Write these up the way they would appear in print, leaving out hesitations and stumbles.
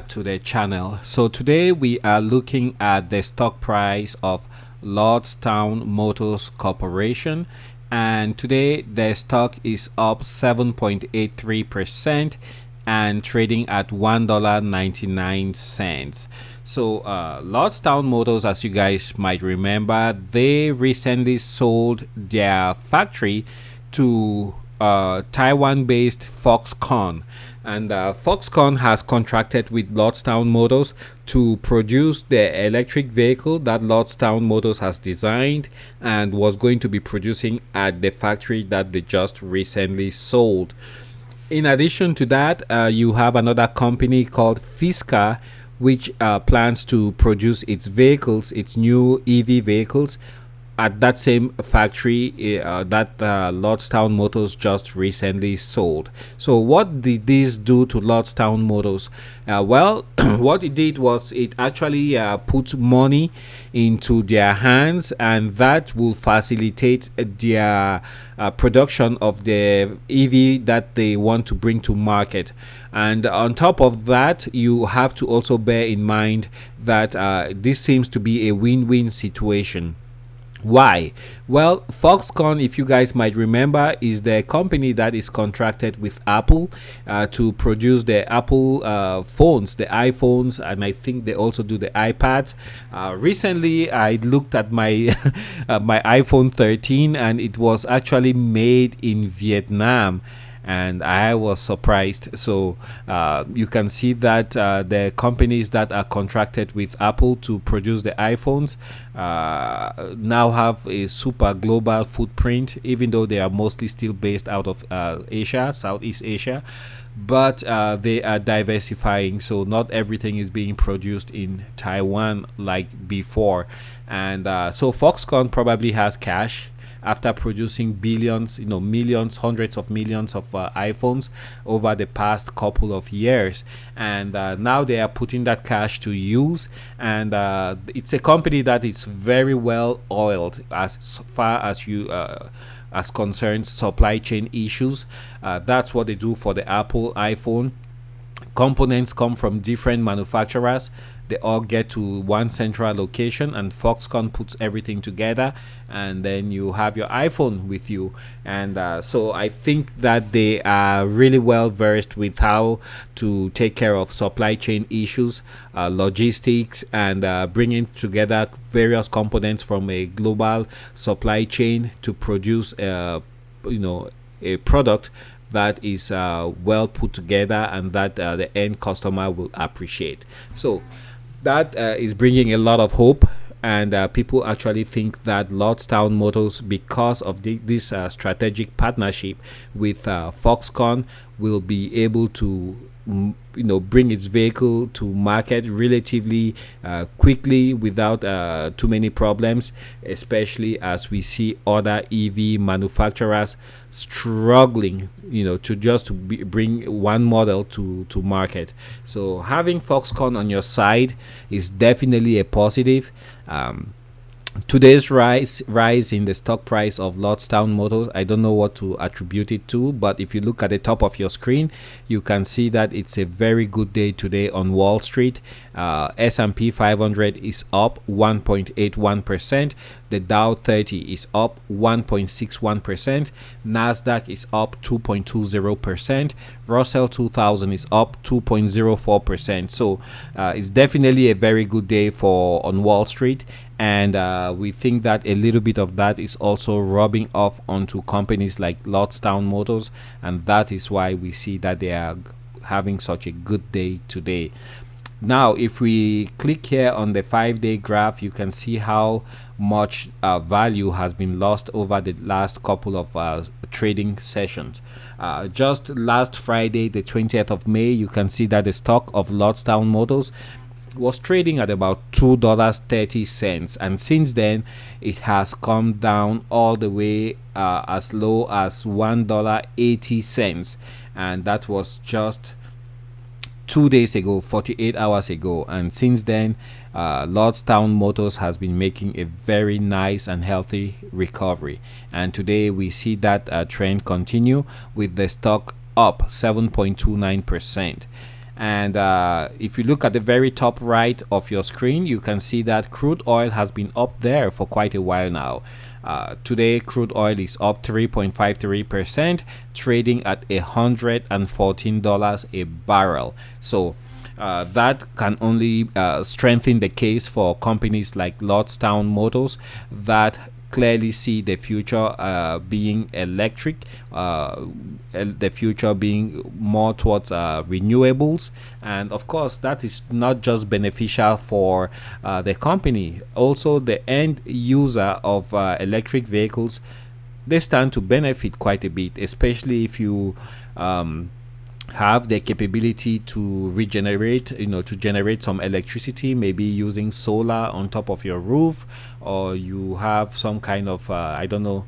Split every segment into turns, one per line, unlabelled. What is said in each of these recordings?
to the channel. So today we are looking at the stock price of Lordstown Motors Corporation, and today the stock is up 7.83% and trading at $1.99. So Lordstown Motors, as you guys might remember, they recently sold their factory to Taiwan-based Foxconn, and Foxconn has contracted with Lordstown Motors to produce the electric vehicle that Lordstown Motors has designed and was going to be producing at the factory that they just recently sold. In addition to that, you have another company called Fisker, which plans to produce its vehicles, its new EV vehicles, at that same factory that Lordstown Motors just recently sold. So what did this do to Lordstown Motors? Well, what it did was it actually put money into their hands, and that will facilitate their production of the EV that they want to bring to market. And on top of that, you have to also bear in mind that this seems to be a win-win situation. Why? Well, Foxconn, if you guys might remember, is the company that is contracted with Apple to produce the Apple phones, the iPhones, and I think they also do the iPads. Recently, I looked at my my iPhone 13, and it was actually made in Vietnam, and I was surprised. So you can see that the companies that are contracted with Apple to produce the iPhones now have a super global footprint, even though they are mostly still based out of Asia, Southeast Asia. But they are diversifying, so not everything is being produced in Taiwan like before. And so Foxconn probably has cash after producing billions, millions, hundreds of millions of iPhones over the past couple of years, and now they are putting that cash to use. And it's a company that is very well oiled as far as you as concerns supply chain issues. That's what they do for the Apple iPhone. Components come from different manufacturers. They all get to one central location, and Foxconn puts everything together, and then you have your iPhone with you. And so I think that they are really well versed with how to take care of supply chain issues, logistics, and bringing together various components from a global supply chain to produce a product that is well put together and that the end customer will appreciate. So that is bringing a lot of hope, and people actually think that Lordstown Motors, because of this strategic partnership with Foxconn, will be able to bring its vehicle to market relatively quickly without too many problems, especially as we see other EV manufacturers struggling to just bring one model to market. So having Foxconn on your side is definitely a positive. Today's rise in the stock price of Lordstown Motors, I don't know what to attribute it to, but if you look at the top of your screen, you can see that it's a very good day today on Wall Street. S&P 500 is up 1.81%. The Dow 30 is up 1.61%. Nasdaq is up 2.20%. Russell 2000 is up 2.04%. So it's definitely a very good day on Wall Street, and we think that a little bit of that is also rubbing off onto companies like Lordstown Motors, and that is why we see that they are having such a good day today. Now, if we click here on the 5-day graph, you can see how much value has been lost over the last couple of trading sessions. Just last Friday, the 20th of May, you can see that the stock of Lordstown Motors was trading at about $2.30, and since then it has come down all the way as low as $1.80, and that was just 2 days ago, 48 hours ago. And since then, Lordstown Motors has been making a very nice and healthy recovery, and today we see that trend continue with the stock up 7.29%. And if you look at the very top right of your screen, you can see that crude oil has been up there for quite a while now. Today, crude oil is up 3.53%, trading at $114 a barrel. So that can only strengthen the case for companies like Lordstown Motors that clearly see the future being electric, the future being more towards renewables, and of course that is not just beneficial for the company, also the end user of electric vehicles. They stand to benefit quite a bit, especially if you have the capability to regenerate, to generate some electricity, maybe using solar on top of your roof, or you have some kind of I don't know,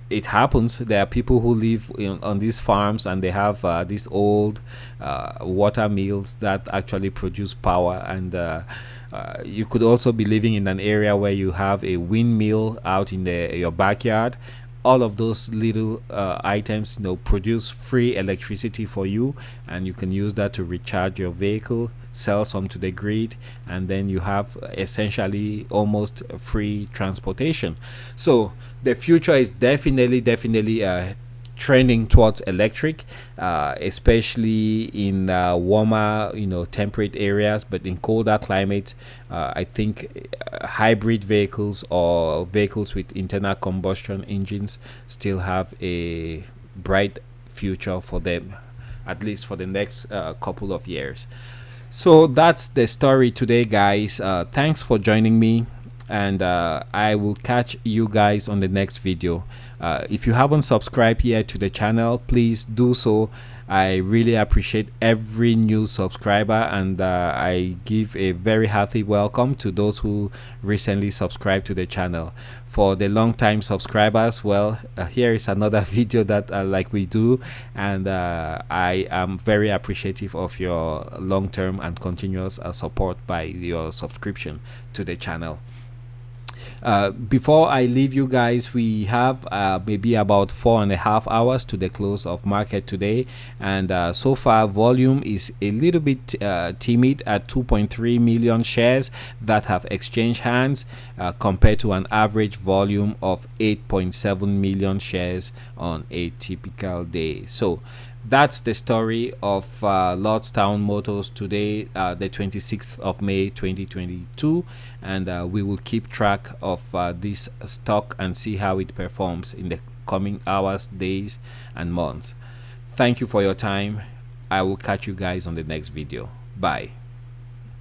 it happens there are people who live on these farms, and they have these old water mills that actually produce power, and you could also be living in an area where you have a windmill out in your backyard. All of those little items produce free electricity for you, and you can use that to recharge your vehicle, sell some to the grid, and then you have essentially almost free transportation. So the future is definitely trending towards electric, especially in warmer, temperate areas. But in colder climates, I think hybrid vehicles or vehicles with internal combustion engines still have a bright future for them, at least for the next couple of years. So that's the story today, guys. Thanks for joining me, and I will catch you guys on the next video. If you haven't subscribed yet to the channel, please do so. I really appreciate every new subscriber, and I give a very hearty welcome to those who recently subscribed to the channel. For the long time subscribers, well, here is another video that like we do, and I am very appreciative of your long-term and continuous support by your subscription to the channel. Before I leave you guys, we have maybe about 4.5 hours to the close of market today, and so far volume is a little bit timid at 2.3 million shares that have exchanged hands, compared to an average volume of 8.7 million shares on a typical day. So that's the story of Lordstown Motors today, the 26th of May 2022, and we will keep track of this stock and see how it performs in the coming hours, days, and months. Thank you for your time. I will catch you guys on the next video. Bye.